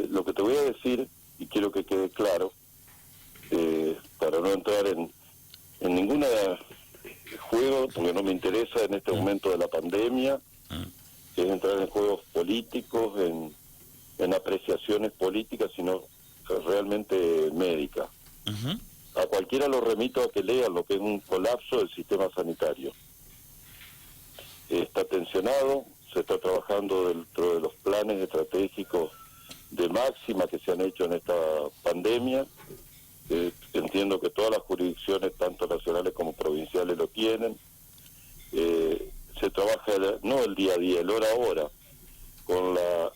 Lo que te voy a decir, y quiero que quede claro, para no entrar en ningún juego, porque no me interesa en este momento de la pandemia, es entrar en juegos políticos, en apreciaciones políticas, sino realmente médicas. A cualquiera lo remito a que lean lo que es un colapso del sistema sanitario. Está tensionado, se está trabajando dentro de los planes estratégicos de máxima que se han hecho en esta pandemia. Entiendo que todas las jurisdicciones, tanto nacionales como provinciales, lo tienen. Se trabaja no el día a día, el hora a hora, con la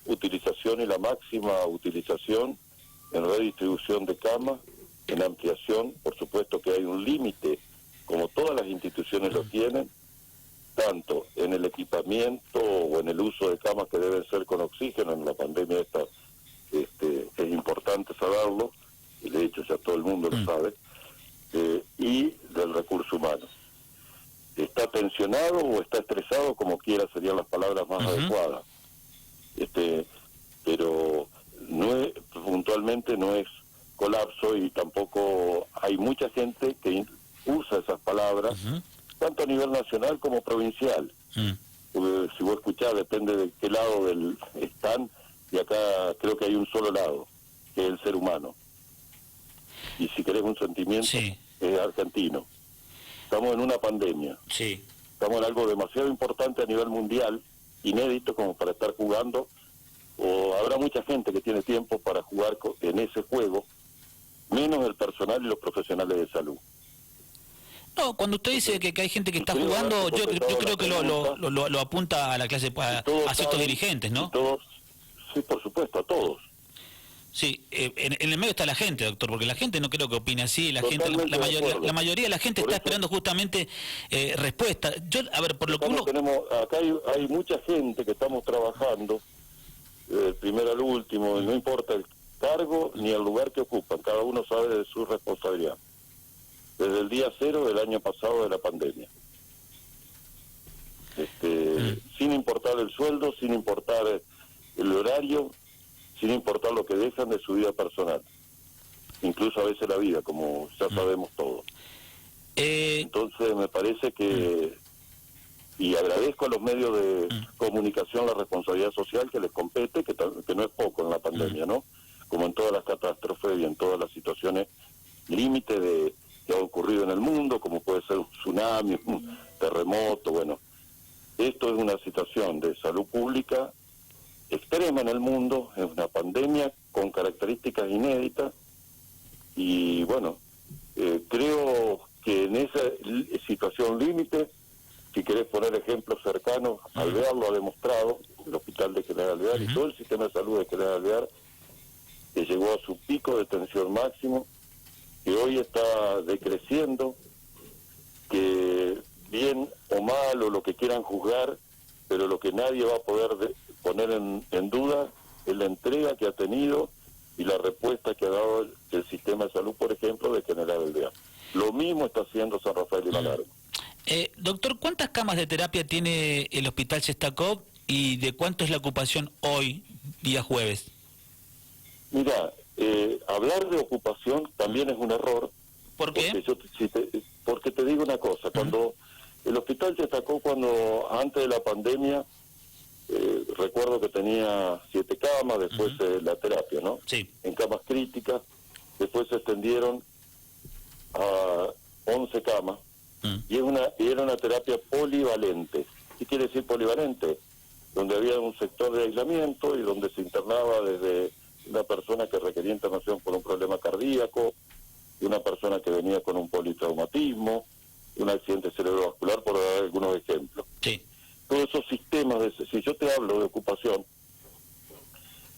utilización y la máxima utilización en redistribución de camas, en ampliación. Por supuesto que hay un límite, como todas las instituciones lo tienen, tanto en el equipamiento o en el uso de camas que deben ser con oxígeno. En la pandemia esta es importante saberlo, y de hecho ya todo el mundo lo sabe, y del recurso humano. Está tensionado o está estresado, como quiera serían las palabras más adecuadas. Pero no es, puntualmente no es colapso, y tampoco hay mucha gente que usa esas palabras, tanto a nivel nacional como provincial. Porque si vos escuchás, depende de qué lado están, y acá creo que hay un solo lado, que es el ser humano. Y si querés un sentimiento, es argentino. Estamos en una pandemia. Estamos en algo demasiado importante a nivel mundial, inédito como para estar jugando, o habrá mucha gente que tiene tiempo para jugar en ese juego, menos el personal y los profesionales de salud. No, cuando usted dice que hay gente que está jugando, yo creo que lo apunta a la clase, a ciertos dirigentes, ¿no? Sí, por supuesto, a todos. Sí, en el medio está la gente, doctor, porque la gente no creo que opine así. La mayoría de la gente está esperando justamente respuesta. A ver, por lo que acá hay mucha gente que estamos trabajando, del primero al último, y no importa el cargo ni el lugar que ocupan, cada uno sabe de su responsabilidad. Desde el día cero del año pasado de la pandemia. Sin importar el sueldo, sin importar el horario, sin importar lo que dejan de su vida personal, incluso a veces la vida, como ya sabemos todos. Entonces me parece que, y agradezco a los medios de comunicación la responsabilidad social que les compete, que no es poco en la pandemia, ¿no? Como en todas las catástrofes y en todas las situaciones límite que ha ocurrido en el mundo, como puede ser un tsunami, un terremoto. Bueno, esto es una situación de salud pública extrema en el mundo, es una pandemia con características inéditas, y bueno, creo que en esa situación límite, si querés poner ejemplos cercanos, Alvear lo ha demostrado, el hospital de General Alvear y todo el sistema de salud de General Alvear, que llegó a su pico de tensión máximo, que hoy está decreciendo, que bien o mal o lo que quieran juzgar, pero lo que nadie va a poder poner en duda es la entrega que ha tenido y la respuesta que ha dado el sistema de salud, por ejemplo, de General Alvear. Lo mismo está haciendo San Rafael y Malargüe. Doctor, ¿cuántas camas de terapia tiene el Hospital Shestakov y de cuánto es la ocupación hoy, día jueves? Mira, hablar de ocupación también es un error. ¿Por qué? Porque te digo una cosa, cuando el Hospital Shestakov, antes de la pandemia, recuerdo que tenía 7 camas, después la terapia, ¿no? Sí. En camas críticas, después se extendieron a 11 camas, y era una terapia polivalente. ¿Qué quiere decir polivalente? Donde había un sector de aislamiento y donde se internaba desde una persona que requería internación por un problema cardíaco, y una persona que venía con un politraumatismo, un accidente cerebrovascular, por dar algunos ejemplos. Sí. Todos esos sistemas, si yo te hablo de ocupación,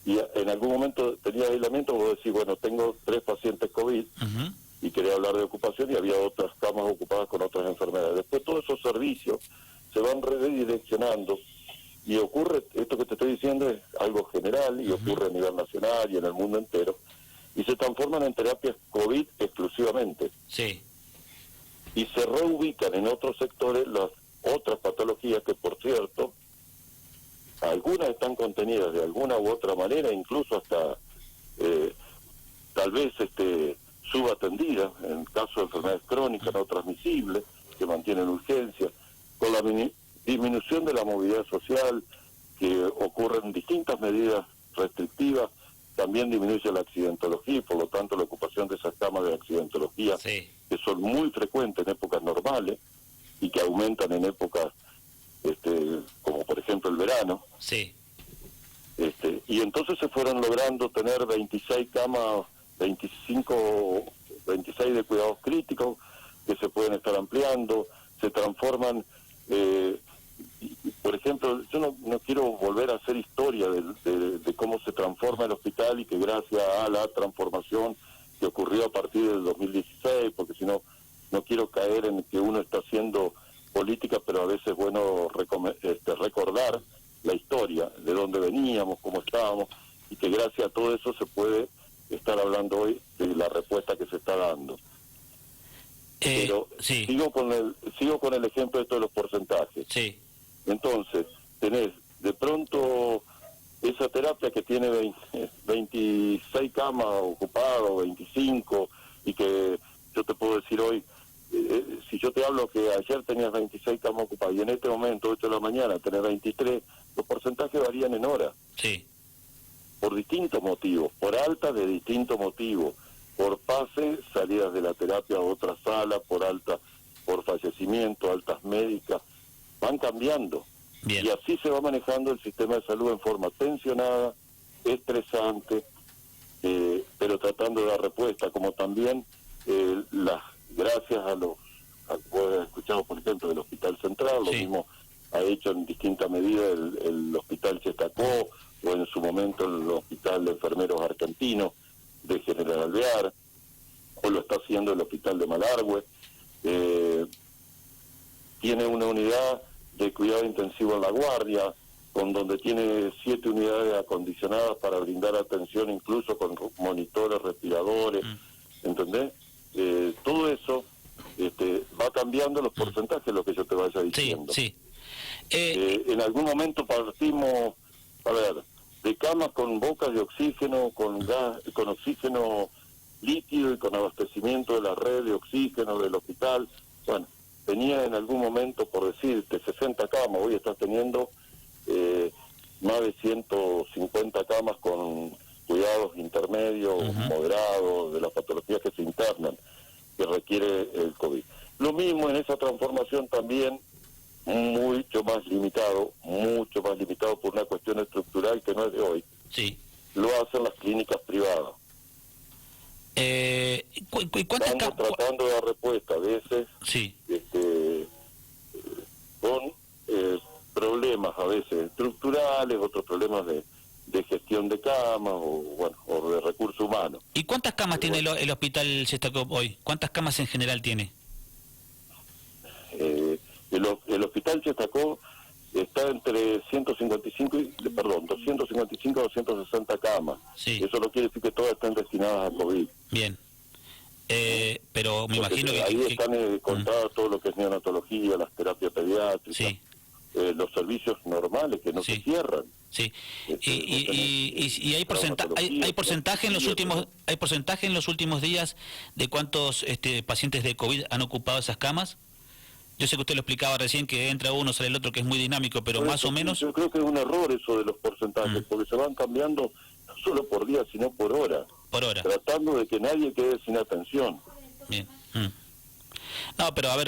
y en algún momento tenía aislamiento, vos decís, bueno, tengo 3 pacientes COVID, y quería hablar de ocupación, y había otras camas ocupadas con otras enfermedades. Después todos esos servicios se van redireccionando, y ocurre, esto que te estoy diciendo es algo general, y ocurre a nivel nacional y en el mundo entero, y se transforman en terapias COVID exclusivamente. Sí. Y se reubican en otros sectores las otras patologías que, por cierto, algunas están contenidas de alguna u otra manera, incluso hasta tal vez subatendidas, en el caso de enfermedades crónicas no transmisibles, que mantienen urgencia, con la disminución de la movilidad social, que ocurren distintas medidas restrictivas, también disminuye la accidentología y por lo tanto la ocupación de esas camas de accidentología, sí, que son muy frecuentes en épocas normales y que aumentan en épocas como por ejemplo el verano. sí. Y entonces se fueron logrando tener 26 camas, 26 de cuidados críticos, que se pueden estar ampliando, se transforman, por ejemplo, yo no quiero volver a hacer historia de cómo se transforma el hospital y que gracias a la transformación que ocurrió a partir del 2016, porque si no, no quiero caer en que uno está haciendo política, pero a veces es bueno recordar la historia, de dónde veníamos, cómo estábamos, y que gracias a todo eso se puede estar hablando hoy de la respuesta que se está dando. Pero sí. sigo con el ejemplo de los porcentajes. Sí. Entonces, tenés de pronto esa terapia que tiene 26 camas ocupadas, 25, y que yo te puedo decir hoy, si yo te hablo que ayer tenías 26 camas ocupadas y en este momento, 8 de la mañana, tenés 23, los porcentajes varían en horas. Sí. Por distintos motivos, por altas de distintos motivos, por pase, salidas de la terapia a otra sala, por fallecimiento, altas médicas, van cambiando. Bien. Y así se va manejando el sistema de salud en forma tensionada, estresante, pero tratando de dar respuesta, como también gracias a vos has escuchado, por ejemplo, del Hospital Central, lo mismo ha hecho en distinta medida el Hospital Chetacó, o en su momento el Hospital de Enfermeros Argentinos de General Alvear, o lo está haciendo el Hospital de Malargüe. Tiene una unidad de cuidado intensivo en La Guardia, con donde tiene 7 unidades acondicionadas para brindar atención incluso con monitores, respiradores, ¿entendés? Todo eso va cambiando los porcentajes, lo que yo te vaya diciendo. Sí, sí. En algún momento partimos, a ver, de camas con bocas de oxígeno, con gas, con oxígeno líquido y con abastecimiento de la red de oxígeno del hospital. Bueno, tenía en algún momento, por decirte, 60 camas, hoy estás teniendo más de 150 camas con cuidados intermedios, moderados, de las patologías que se internan, que requiere el COVID. Lo mismo en esa transformación también, mucho más limitado por una cuestión estructural que no es de hoy. Sí. Lo hacen las clínicas privadas. Estamos tratando de dar respuesta a veces con problemas a veces estructurales, otros problemas de gestión de camas o de recursos humanos. ¿Y cuántas camas tiene el Hospital Chetacó hoy? ¿Cuántas camas en general tiene? El Hospital Chetacó está entre 255 a 260 camas. Sí. Eso no quiere decir que todas estén destinadas a COVID. Bien. Pero me imagino que... Ahí están contadas todo lo que es neonatología, las terapias pediátricas, los servicios normales que no se cierran. Sí. Y hay porcentaje en los últimos días de cuántos pacientes de COVID han ocupado esas camas. Yo sé que usted lo explicaba recién, que entra uno, sale el otro, que es muy dinámico, pero más o menos... Yo creo que es un error eso de los porcentajes, porque se van cambiando no solo por día, sino por hora. Por hora. Tratando de que nadie quede sin atención. Bien. No, pero hay a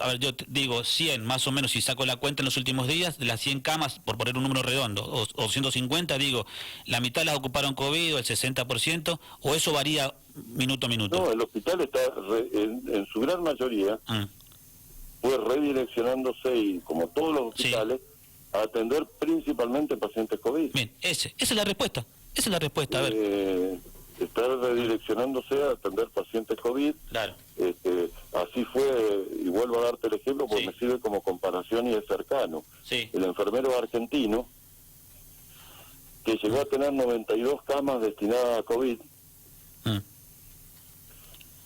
ver, yo digo 100, más o menos, si saco la cuenta en los últimos días, de las 100 camas, por poner un número redondo, o 150, digo, la mitad las ocuparon COVID, o el 60%, o eso varía minuto a minuto. No, el hospital está, en su gran mayoría... fue redireccionándose, y como todos los hospitales, a atender principalmente pacientes COVID. Bien, esa es la respuesta. A ver. Está redireccionándose a atender pacientes COVID. Claro. Así fue, y vuelvo a darte el ejemplo porque me sirve como comparación y es cercano. El enfermero argentino, que llegó a tener 92 camas destinadas a COVID,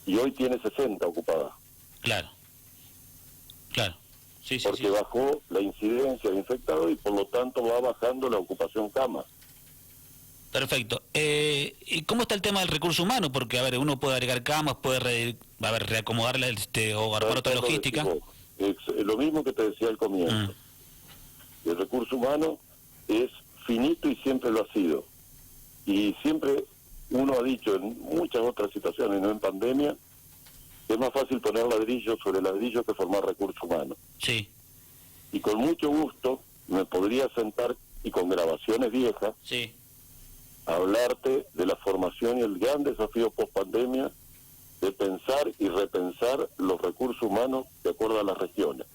y hoy tiene 60 ocupadas. Claro. Sí, porque bajó la incidencia de infectados y por lo tanto va bajando la ocupación cama. Perfecto. ¿Y cómo está el tema del recurso humano? Porque, a ver, uno puede agregar camas, puede reacomodarla o armar otra logística. Es lo mismo que te decía al comienzo. El recurso humano es finito y siempre lo ha sido. Y siempre uno ha dicho en muchas otras situaciones, no en pandemia, que es más fácil poner ladrillo sobre ladrillo que formar recurso humano. Sí. Y con mucho gusto me podría sentar, y con grabaciones viejas, Sí. hablarte de la formación y el gran desafío post-pandemia de pensar y repensar los recursos humanos de acuerdo a las regiones.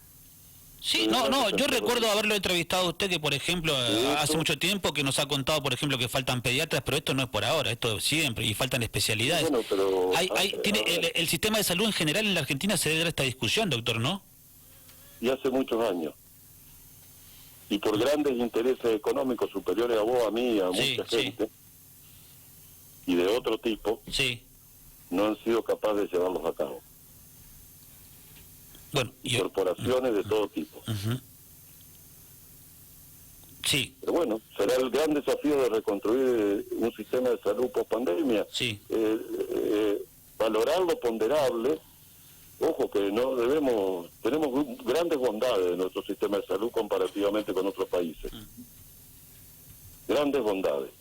Sí, yo recuerdo haberlo entrevistado a usted que, por ejemplo, hace mucho tiempo que nos ha contado, por ejemplo, que faltan pediatras, pero esto no es por ahora, esto siempre, y faltan especialidades. Bueno, pero el sistema de salud en general en la Argentina se debe dar esta discusión, doctor, ¿no? Y hace muchos años. Y por grandes intereses económicos superiores a vos, a mí, a mucha gente, y de otro tipo, no han sido capaces de llevarlos a cabo. Bueno, corporaciones de todo tipo. Sí. Pero bueno, será el gran desafío de reconstruir un sistema de salud post pandemia. Sí. Valorar lo ponderable. Ojo que no debemos, tenemos grandes bondades de nuestro sistema de salud comparativamente con otros países. Grandes bondades.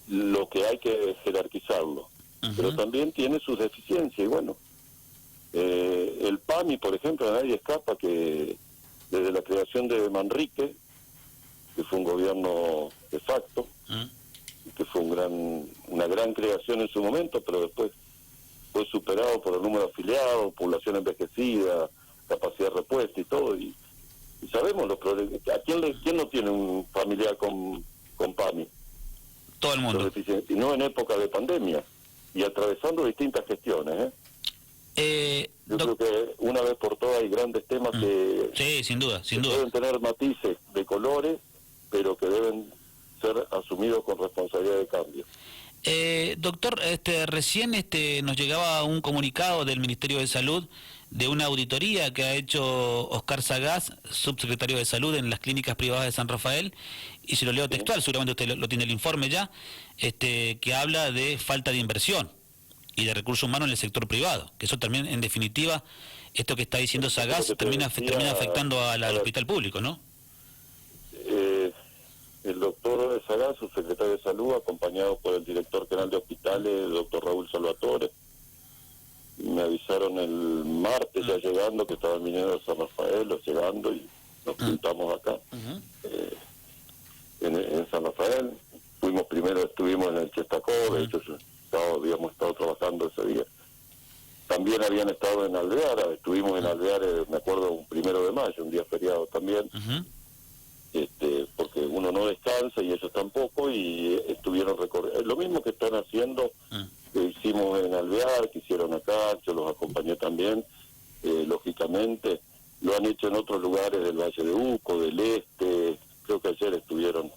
Lo que hay que es jerarquizarlo. Pero también tiene sus deficiencias. Y bueno, el PAMI, por ejemplo, nadie escapa que desde la creación de Manrique, que fue un gobierno de facto, que fue una gran creación en su momento, pero después fue superado por el número de afiliados, población envejecida, capacidad de respuesta y todo, y sabemos los problemas. ¿Quién no tiene un familiar con PAMI? Todo el mundo. Y no en época de pandemia, y atravesando distintas gestiones, Yo creo que una vez por todas hay grandes temas que sí, sin duda, deben tener matices de colores, pero que deben ser asumidos con responsabilidad de cambio. Doctor, recién nos llegaba un comunicado del Ministerio de Salud de una auditoría que ha hecho Oscar Sagaz, subsecretario de Salud en las clínicas privadas de San Rafael, y se lo leo textual, seguramente usted lo tiene el informe ya, que habla de falta de inversión y de recursos humanos en el sector privado, que eso también, en definitiva, esto que está diciendo Sagaz termina afectando al hospital público, ¿no? El doctor Sagaz, su secretario de Salud, acompañado por el director general de hospitales, el doctor Raúl Salvatore, me avisaron el martes ya llegando que estaban viniendo de San Rafael, llegando, y nos juntamos acá, en San Rafael. Estuvimos en el Chestacó, de hecho habíamos estado trabajando ese día. También habían estado en Alvear, estuvimos en Alvear, me acuerdo, un 1 de mayo, un día feriado también, porque uno no descansa y ellos tampoco, y estuvieron recorriendo, lo mismo que están haciendo, que hicimos en Alvear, que hicieron acá, yo los acompañé también, lógicamente, lo han hecho en otros lugares del Valle de Uco, del Este, creo que ayer estuvieron,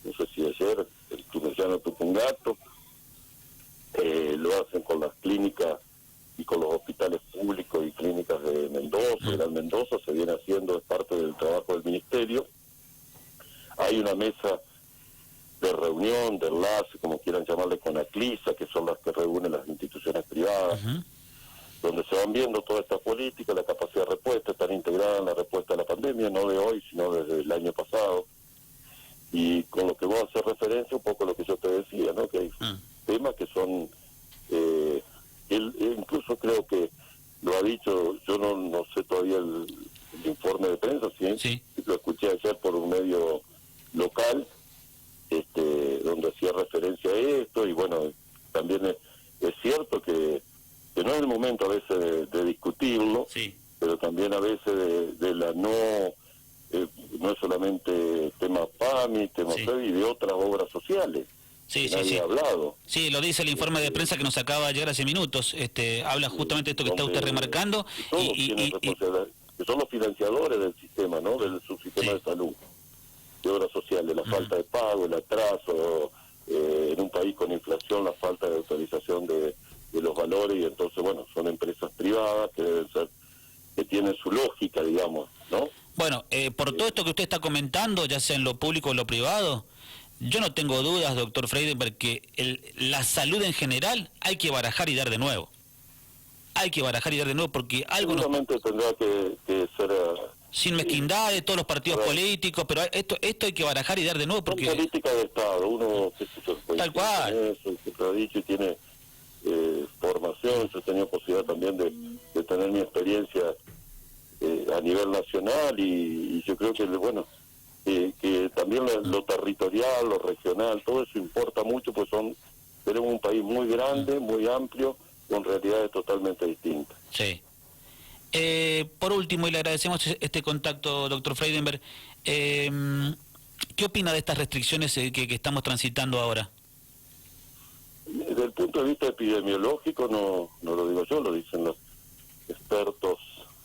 no sé si ayer, el tuneciano Tupungato, lo hacen con las clínicas y con los hospitales públicos y clínicas de Mendoza, Gran Mendoza, se viene haciendo, es parte del trabajo del Ministerio. Hay una mesa de reunión, de enlace, como quieran llamarle, con ACLISA, que son las que reúnen las instituciones privadas, donde se van viendo todas estas políticas, la capacidad de respuesta, están integradas en la respuesta a la pandemia, no de hoy, sino desde el año pasado. Y con lo que vos haces referencia, un poco lo que yo te decía, ¿no? Que hay temas que son... él incluso creo que lo ha dicho, yo no sé todavía el informe de prensa, sí, lo escuché ayer por un medio local, donde hacía referencia a esto, y bueno, también es cierto que no es el momento a veces de discutirlo, pero también a veces de la no es solamente tema PAMI, tema FED y de otras obras sociales. Nadie ha hablado. Sí, lo dice el informe de prensa que nos acaba de llegar hace minutos. Habla justamente de esto que está usted remarcando. Que son los financiadores del sistema, ¿no? Del subsistema de salud, de obras sociales, la falta de pago, el atraso, en un país con inflación, la falta de autorización de los valores, y entonces, bueno, son empresas privadas que deben ser por todo esto que usted está comentando, ya sea en lo público o en lo privado, yo no tengo dudas, doctor Freidenberg, que la salud en general hay que barajar y dar de nuevo. Hay que barajar y dar de nuevo porque algo nos... Seguramente tendrá que ser... sin mezquindad de todos los partidos políticos, pero esto hay que barajar y dar de nuevo porque... Son política de Estado, uno qué sé yo, tal cual. Eso, se ha dicho y tiene formación, yo he tenido posibilidad también de tener mi experiencia a nivel nacional y yo creo que, bueno, que también lo territorial, lo regional, todo eso importa mucho, pues tenemos un país muy grande, muy amplio, con realidades totalmente distintas. Sí. Por último, y le agradecemos este contacto, doctor Freidenberg, ¿qué opina de estas restricciones que estamos transitando ahora? Desde el punto de vista epidemiológico, no lo digo yo, lo dicen los expertos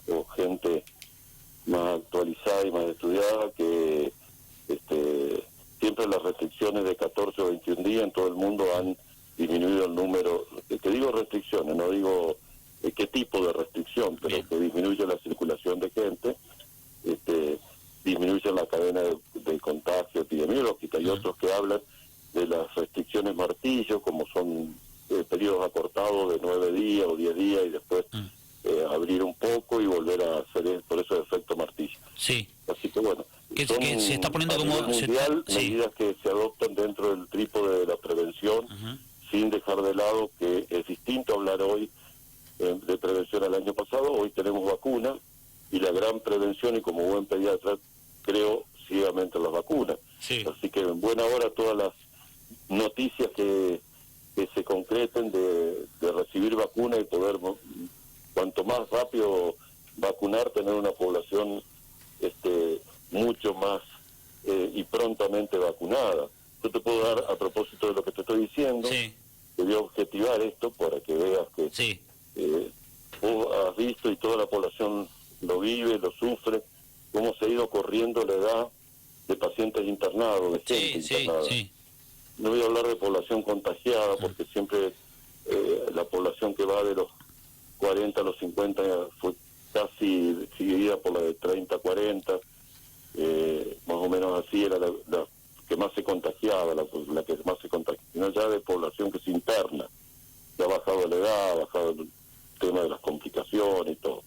o gente más actualizada y más estudiada, que siempre las restricciones de 14 o 21 días en todo el mundo han disminuido el número, que digo restricciones, no digo qué tipo de restricción, pero bien, que disminuye la circulación de gente, disminuye la cadena de contagio epidemiológica. Hay otros que hablan de las restricciones martillo, como son periodos acortados de 9 días o 10 días y después abrir un poco y volver a hacer por eso el efecto martillo. Sí. Así que bueno, Que son se está poniendo a como... nivel mundial sí, medidas que se adoptan dentro del trípode de la prevención, sin dejar de lado que es distinto hablar hoy de prevención al año pasado. Hoy tenemos vacuna y la gran prevención, y como buen pediatra creo ciegamente en las vacunas. sí. Así que en buena hora todas las noticias que se concreten de recibir vacuna y poder cuanto más rápido vacunar, tener una población mucho más y prontamente vacunada. Yo te puedo dar, a propósito de lo que te estoy diciendo, Sí. te voy a objetivar esto para que veas que Sí. vos has visto y toda la población lo vive, lo sufre, cómo se ha ido corriendo la edad de pacientes internados, de gente internada. Sí. No voy a hablar de población contagiada, porque siempre la población que va de los 40 a los 50 fue casi seguida por la de 30 a 40, más o menos así era la que más se contagiaba, la que más se contagiaba, sino ya de población que es interna, que ha bajado la edad, ha bajado el tema de las complicaciones y todo.